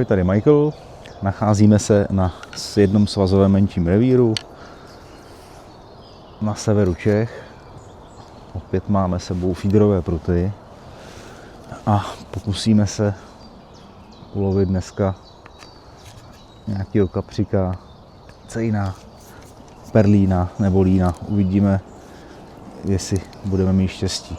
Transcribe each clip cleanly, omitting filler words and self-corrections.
Ahoj, tady Michael. Nacházíme se na jednom svazovém menším revíru na severu Čech. Opět máme sebou feederové pruty a pokusíme se ulovit dneska nějakého kapřika, cejna, perlína nebo lína. Uvidíme, jestli budeme mít štěstí.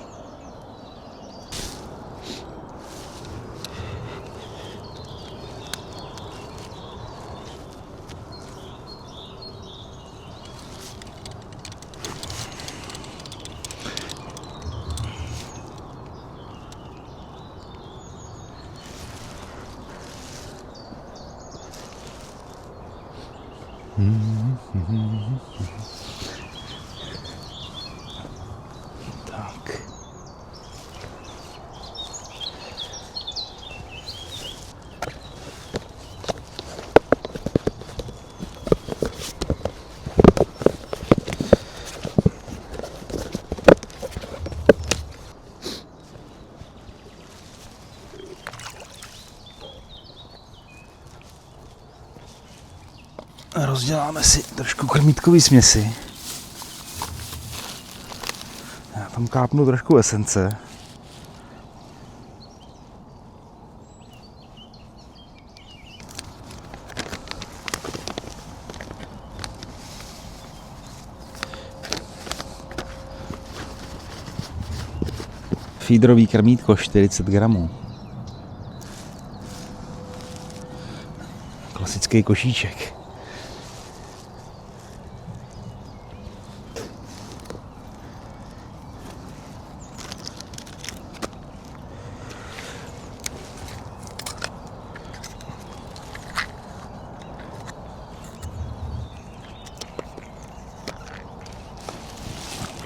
Tak. Rozděláme si trošku krmítkový směsi. Já tam kápnu trošku esence. Feederový krmítko 40 gramů. Klasický košíček.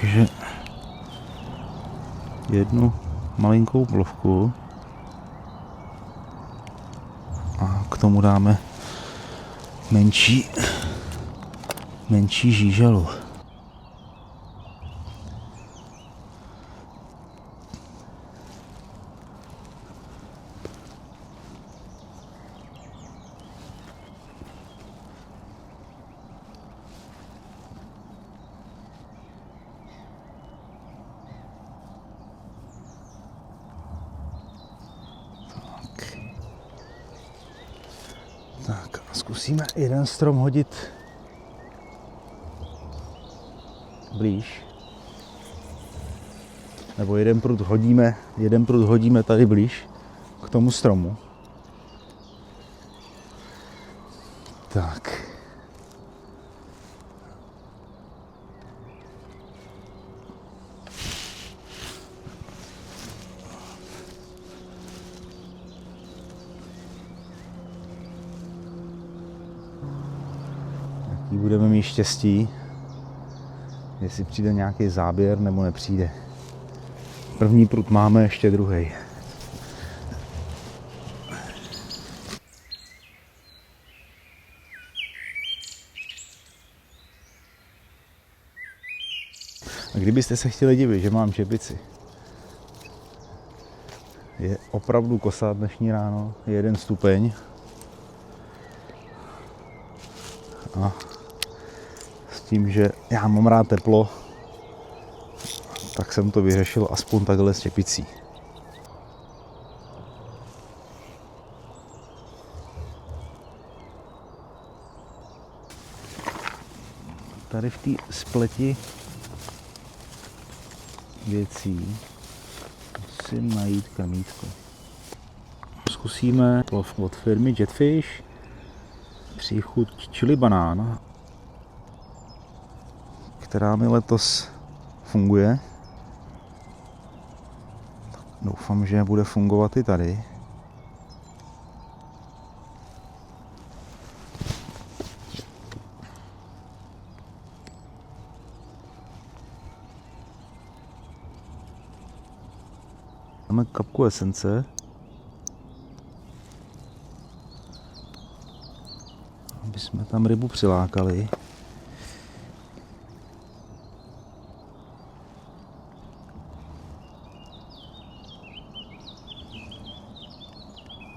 Takže jednu malinkou plovku a k tomu dáme menší žíželu. Tak a zkusíme jeden strom hodit blíž. Nebo jeden prut hodíme tady blíž k tomu stromu. Tak. Budeme mít štěstí, jestli přijde nějaký záběr nebo nepřijde. První prut máme, ještě druhý. A kdybyste se chtěli divit, že mám čepici, je opravdu kosa dnešní ráno, je 1 stupeň. A s tím, že já mám rád teplo, tak jsem to vyřešil aspoň takhle s čepicí. Tady v té spleti věcí musím najít krmítko. Zkusíme plov od firmy Jetfish, příchuť chili banán, která mi letos funguje. Doufám, že bude fungovat i tady. Máme kapku esence. Aby jsme tam rybu přilákali.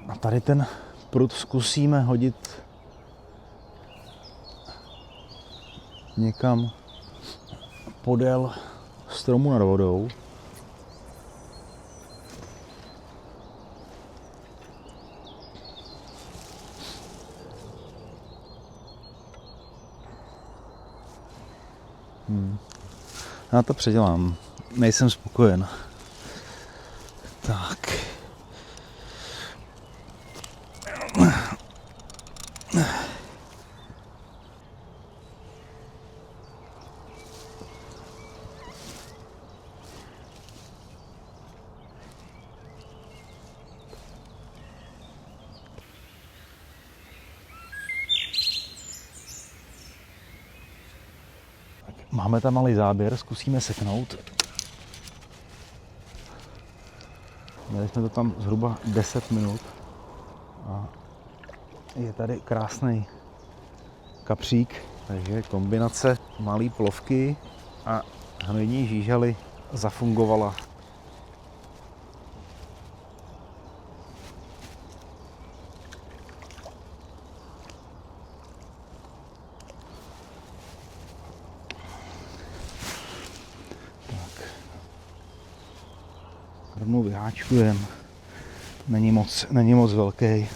A tady ten prut zkusíme hodit někam podél stromu nad vodou. Já to předělám. Nejsem spokojen. Tak. Máme tam malý záběr, zkusíme seknout. Měli jsme to tam zhruba 10 minut a je tady krásný kapřík, takže kombinace malé plovky a hnojní žížaly zafungovala. Rovnou vyháčkujem. Není moc velký.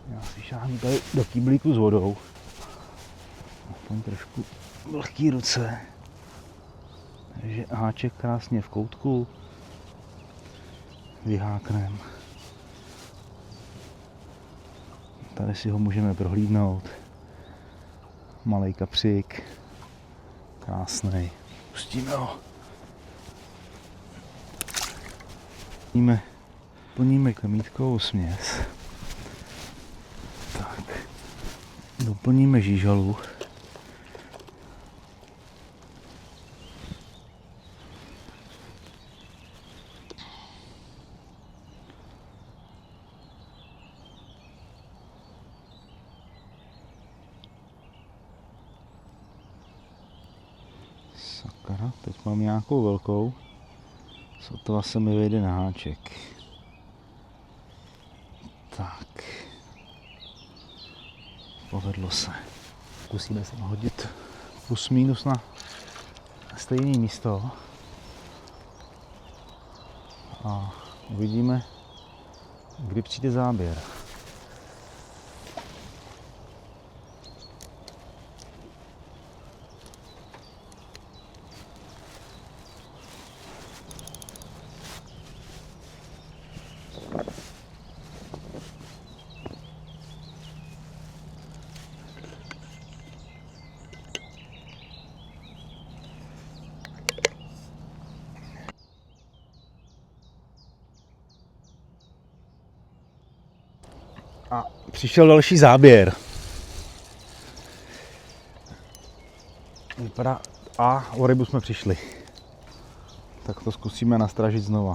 Já si šáhnu tady do kýblíku s vodou. Aspoň trošku vlhký ruce. Takže háček krásně v koutku. Vyháknem. Tady si ho můžeme prohlídnout. Malej kapřík. Krásný. Pustíme ho. Plníme krmítkovou směs. Tak. Doplníme žížalu. Sakra, teď mám nějakou velkou. Sotva se mi vejde na háček. Tak. Povedlo se. Zkusíme se hodit plus minus na stejné místo. A uvidíme, kdy přijde záběr. A přišel další záběr. Vypadá... A o rybu jsme přišli. Tak to zkusíme nastražit znova.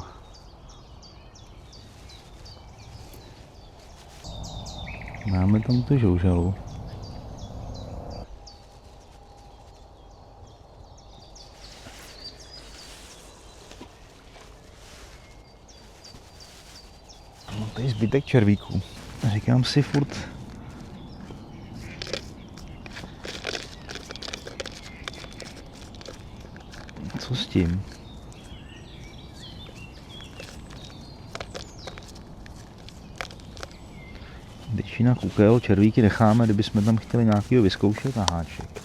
Máme tam tu žoužalu. Mám tady zbytek červíků. Říkám si furt, co s tím? Většina kukel, červíky necháme, kdybychom tam chtěli nějakýho vyzkoušet na háček.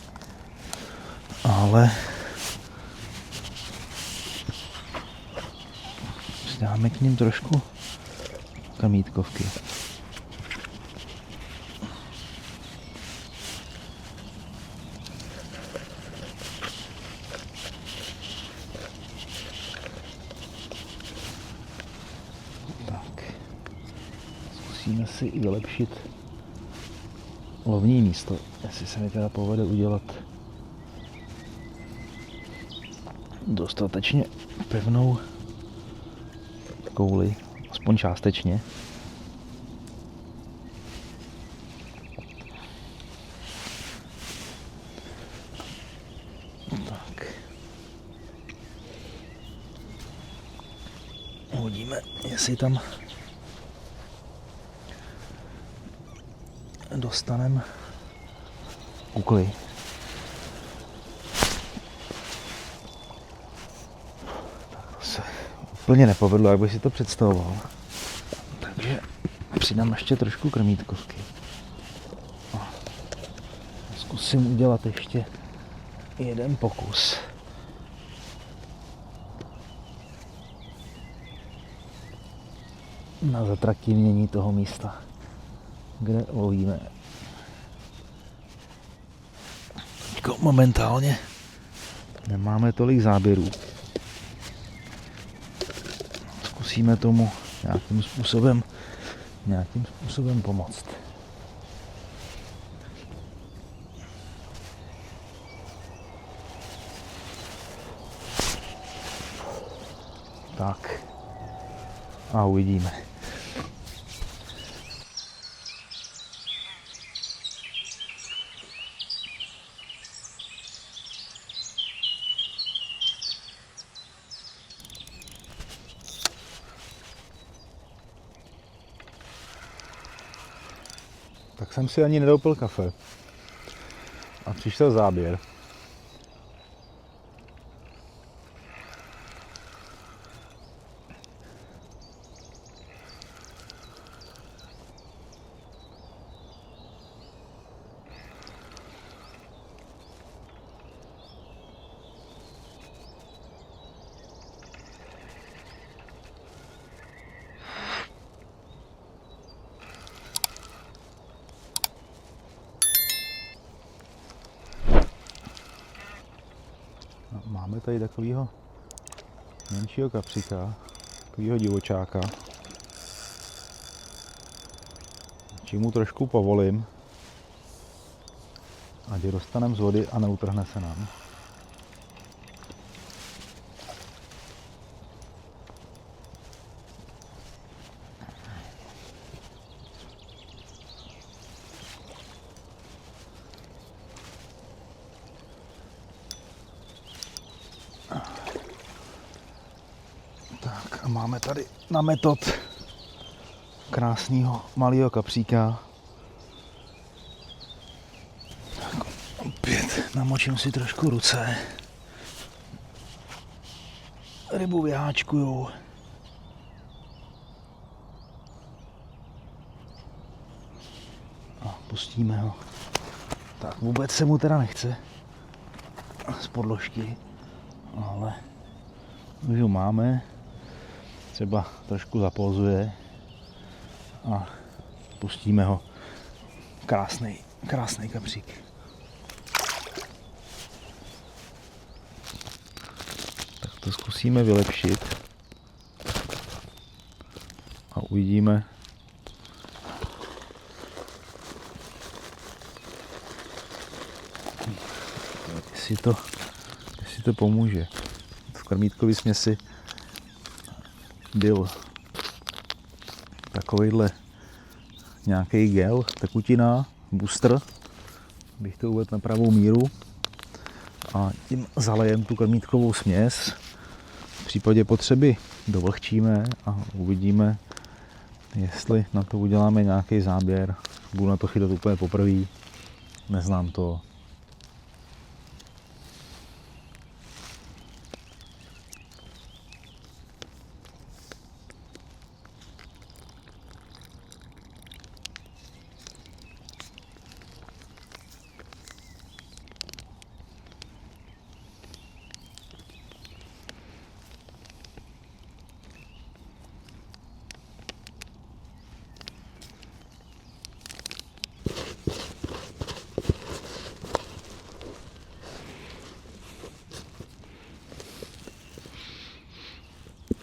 Ale dáme k nim trošku kamítkovky. Musíme si i vylepšit lovní místo, jestli se mi teda povede udělat dostatečně pevnou kouli, aspoň částečně. Tak. Uvidíme, jestli tam dostaneme kukly. Tak to se úplně nepovedlo, jak bych si to představoval. Takže přidám ještě trošku krmítkovky. Zkusím udělat ještě jeden pokus. Na zatraktivnění toho místa, kde lovíme. Momentálně nemáme tolik záběrů. Zkusíme tomu nějakým způsobem pomoct. Tak. A uvidíme. Tak jsem si ani nedoupil kafe. A přišel záběr. Máme tady takového menšího kapříka, takového divočáka. Čím mu trošku povolím, ať je dostaneme z vody a neutrhne se nám. Tak a máme tady na metod krásného malého kapříka. Tak opět namočím si trošku ruce. Rybu vyháčkuju. A pustíme ho. Tak vůbec se mu teda nechce z podložky, ale už ho máme. Třeba trošku zapózuje a pustíme ho. Krásný kapřík. Tak to zkusíme vylepšit a uvidíme, jestli to pomůže. V krmítkové směsi byl takovejhle nějaký gel, tekutina, booster, bych to uvedl na pravou míru, a tím zalejem tu krmítkovou směs. V případě potřeby dovlhčíme a uvidíme, jestli na to uděláme nějaký záběr. Budu na to chytat úplně poprvé, neznám to.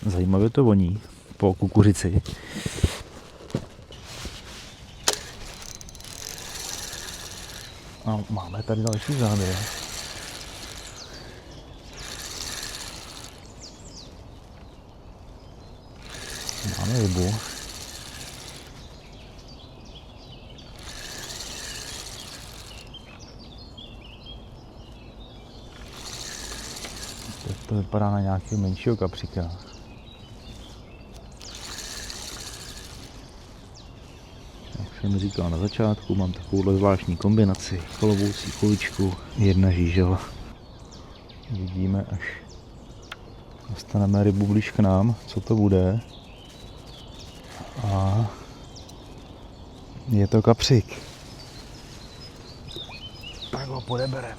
Zajímavě to voní po kukuřici. A máme tady další záběr. Máme rybu. Tak to vypadá na nějakého menšího kapříka. jsem říkal na začátku, mám takovouhle zvláštní kombinaci. Klouboucí kuličku, 1 žížel. Vidíme, až dostaneme rybu blíž k nám, co to bude. A je to kapřík. Tak ho podeberem.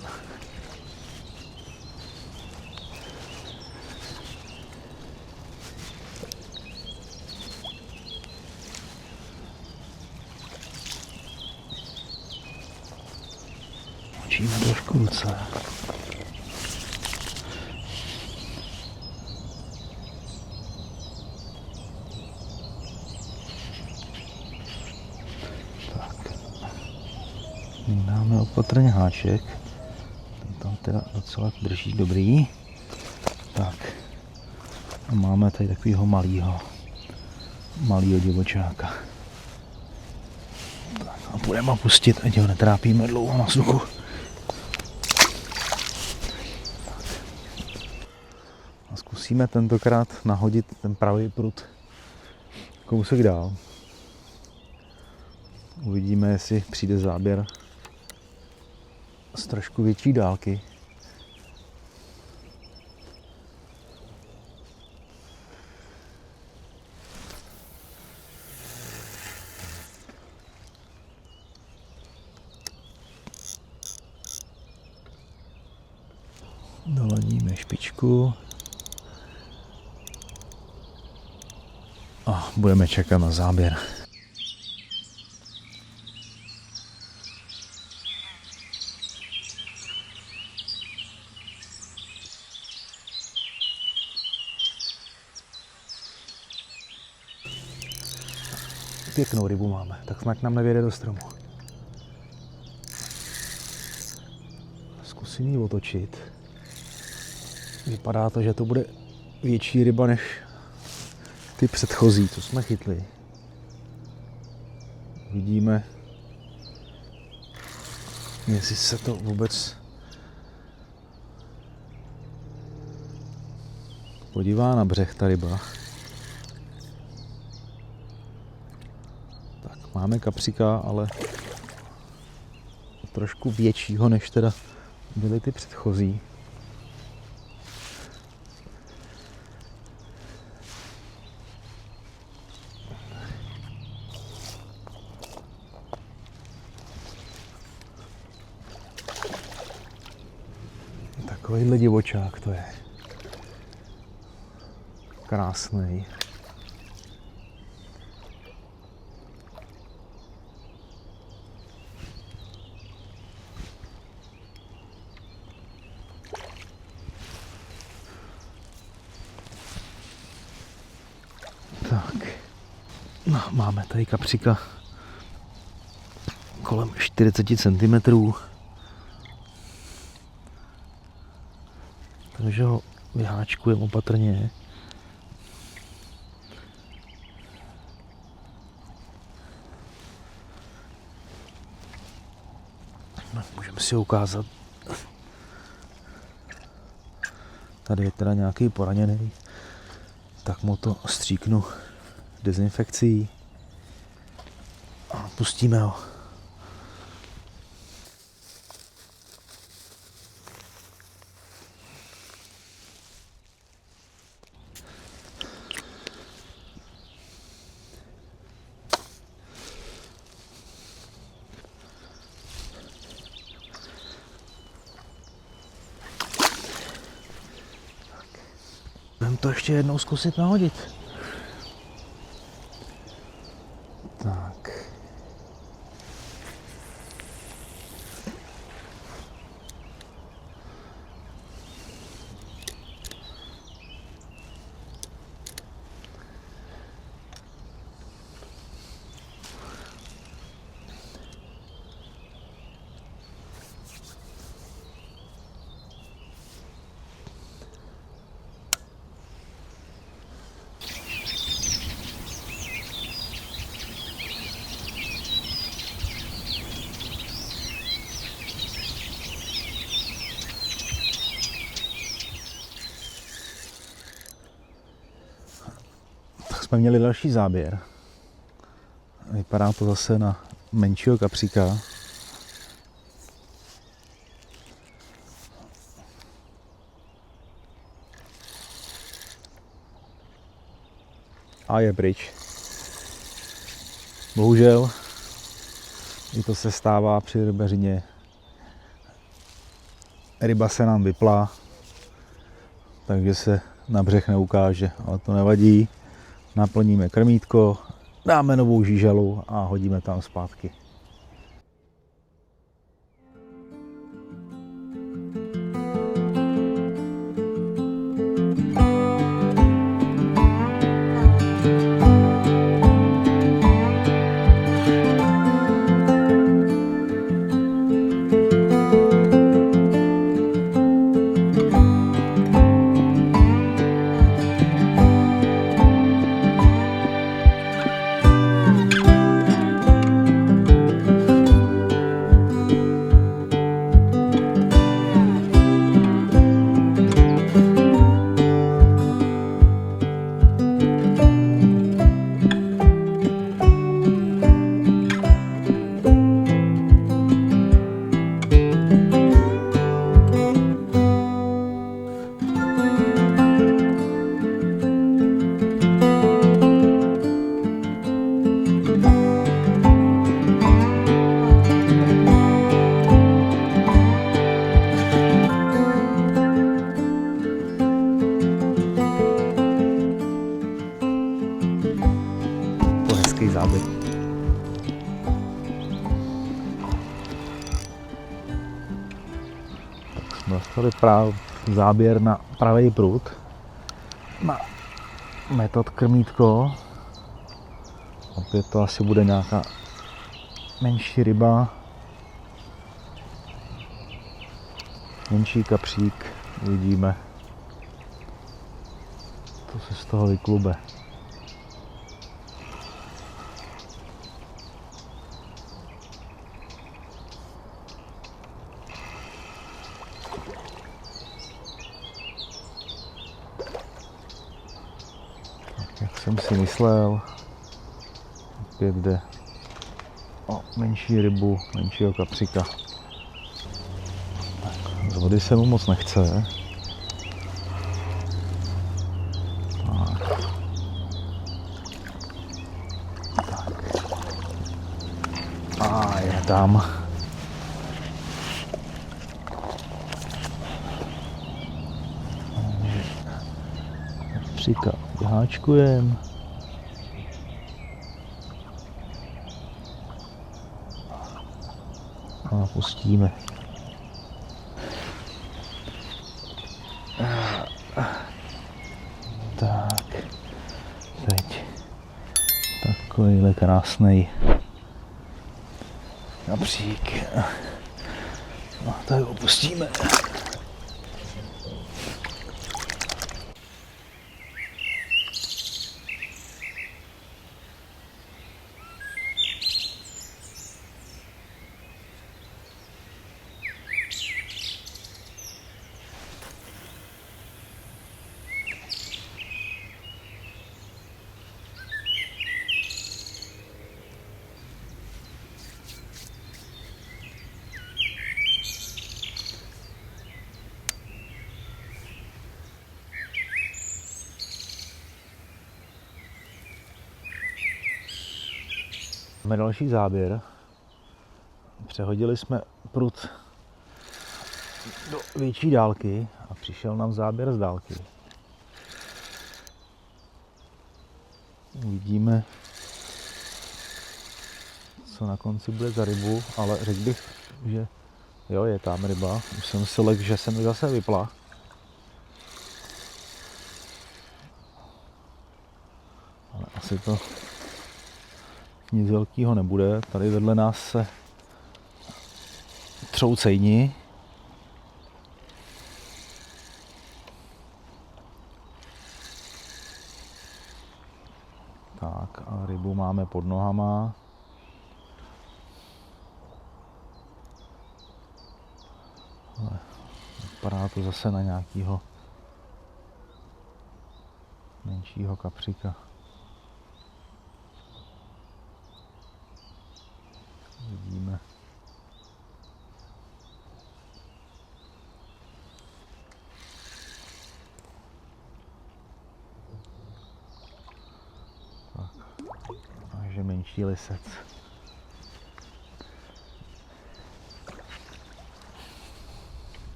Močíme trošku ruce. Dáme opatrně háček, ten tam teda docela drží dobrý. Tak a máme tady takovýho malýho divočáka. Tak a půjdeme ho pustit, ať ho netrápíme dlouho na suchu. A zkusíme tentokrát nahodit ten pravý prut kousek dál. Uvidíme, jestli přijde záběr z trošku větší dálky. Doladíme špičku a budeme čekat na záběr. Pěknou rybu máme, tak snad nám nevěde do stromu. Zkusím ji otočit. Vypadá to, že to bude větší ryba než ty předchozí, co jsme chytli. Vidíme, jestli se to vůbec podívá na břeh ta ryba. Tak, máme kapříka, ale trošku většího, než teda byly ty předchozí. Takovýhle divočák to je. Krásný. Tak. No, máme tady kapříka kolem 40 cm. Takže ho vyháčkujeme opatrně. No, můžeme si ho ukázat. Tady je teda nějaký poraněný, tak mu to stříknu dezinfekcí a pustíme ho. Budeme to ještě jednou zkusit nahodit. Tak. Jsme měli další záběr. Vypadá to zase na menšího kapříka. A je pryč. Bohužel i to se stává při rybařině. Ryba se nám vypla, takže se na břeh neukáže, ale to nevadí. Naplníme krmítko, dáme novou žížalu a hodíme tam zpátky. Záběr. Tak jsme dostali záběr na pravý prut, na metod krmítko. Opět to asi bude nějaká menší ryba, menší kapřík, uvidíme, co se z toho vyklube. Jak jsem si myslel, opět jde o menší rybu, menšího kapříka. Z vody se mu moc nechce. Tak. A je tam. Kapříka vyháčkujem. A pustíme. Tak, teď takovýhle krásný kapřík. No, tak ho pustíme. Máme další záběr. Přehodili jsme prut do větší dálky a přišel nám záběr z dálky. Uvidíme, co na konci bude za rybu, ale řekl bych, že jo, je tam ryba. Už jsem si lekl, že se mi zase vypla. Ale asi to nic velkého nebude. Tady vedle nás se třou cejni. Tak a rybu máme pod nohama. Ale vypadá to zase na nějakého menšího kapříka. Vidíme. Takže menší lisec.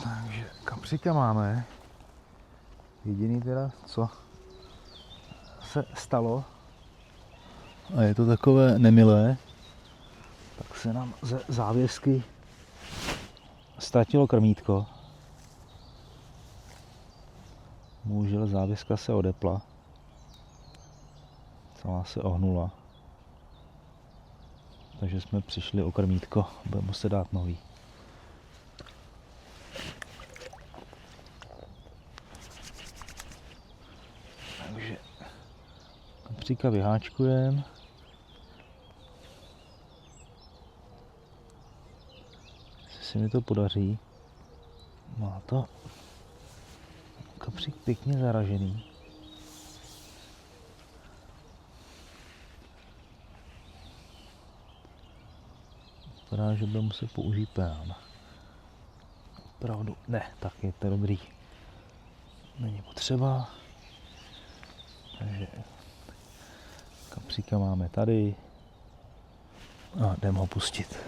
Takže kapříka máme. Jediný teda, co se stalo, a je to takové nemilé, tak se nám ze závěsky ztratilo krmítko. Bohužel závěska se odepla. Celá se ohnula. Takže jsme přišli o krmítko. Budeme muset dát nový. Takže kapříka vyháčkujeme. Jestli se mi to podaří. Má to kapřík pěkně zaražený. Vypadá, že bude muset použít pán. Opravdu ne, tak je to dobrý. Není potřeba. Takže kapříka máme tady. A jdeme ho pustit.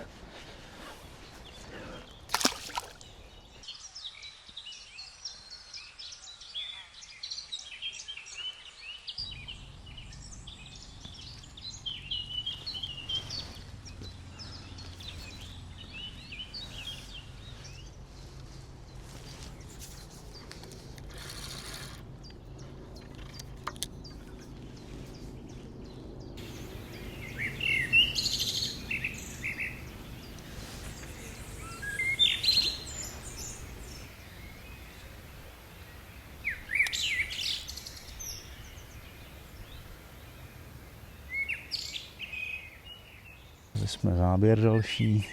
Jsme záběr další.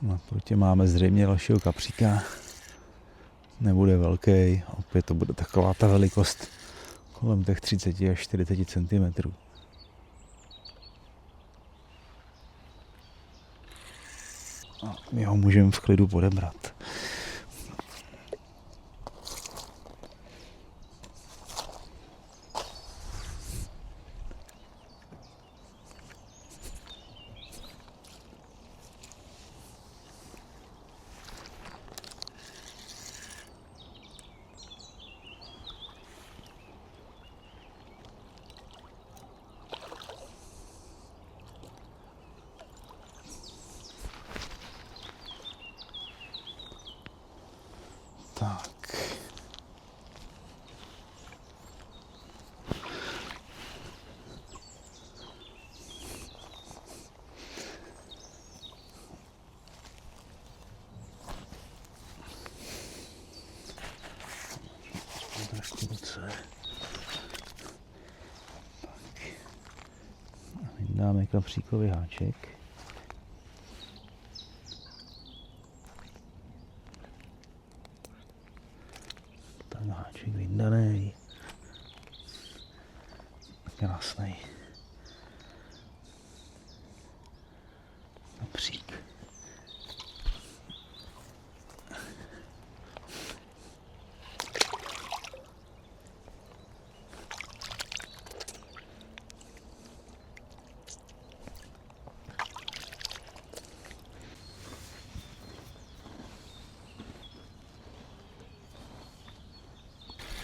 Naproti máme zřejmě dalšího kapříka. Nebude velký, opět to bude taková ta velikost kolem těch 30 až 40 cm. A my ho můžeme v klidu podebrat. Tak. Trošku ruce. Tak. Dáme kapříkový háček. Háček vyndanej. Krásnej. Kapřík.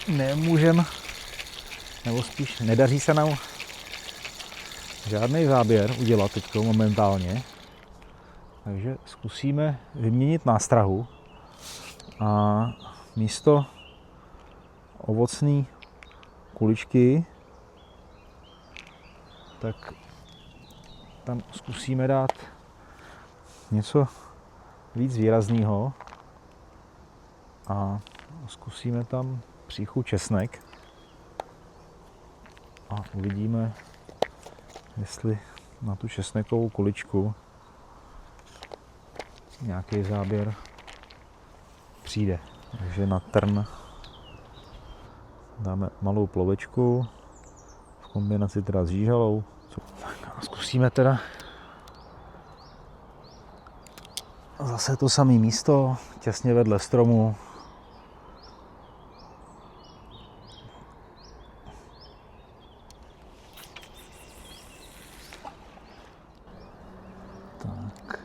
Nemůžem, nebo spíš nedaří se nám žádný záběr udělat teď momentálně. Takže zkusíme vyměnit nástrahu a místo ovocné kuličky tak tam zkusíme dát něco víc výrazného a zkusíme tam příchu česnek. a uvidíme, jestli na tu česnekovou kuličku nějaký záběr přijde. Takže na trn dáme malou plovečku v kombinaci teda s žížalou. Tak a zkusíme teda zase to samé místo, těsně vedle stromu. Tak.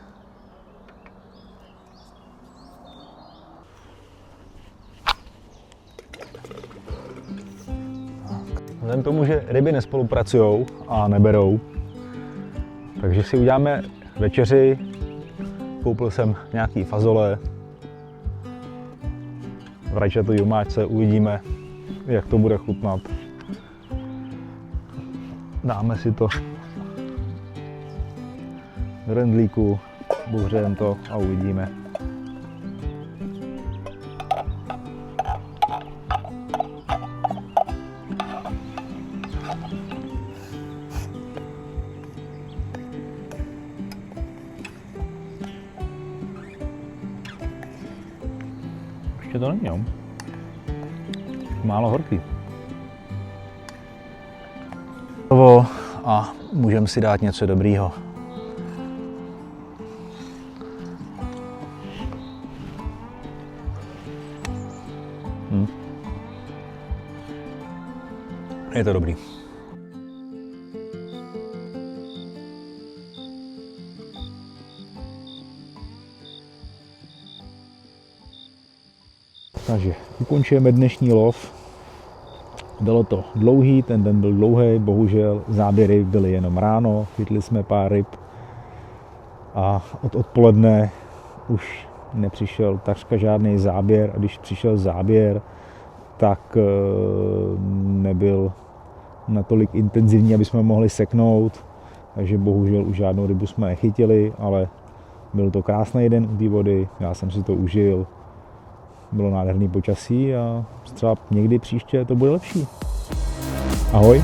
Vzhledem k tomu, že ryby nespolupracují a neberou, takže si uděláme večeři. Koupil jsem nějaký fazole v rajčaté omáčce, uvidíme, jak to bude chutnat. Dáme si to do rendlíku, bouřejeme to a uvidíme. Ještě to není, jo? Málo horký. A můžeme si dát něco dobrýho. Je to dobrý. Takže ukončujeme dnešní lov. Bylo to dlouhý, ten den byl dlouhý, bohužel záběry byly jenom ráno, chytli jsme pár ryb a od odpoledne už nepřišel takřka žádný záběr a když přišel záběr, tak nebyl natolik intenzivní, aby jsme mohli seknout, takže bohužel už žádnou rybu jsme nechytili, ale byl to krásný den u té vody, já jsem si to užil. Bylo nádherný počasí a třeba někdy příště to bude lepší. Ahoj.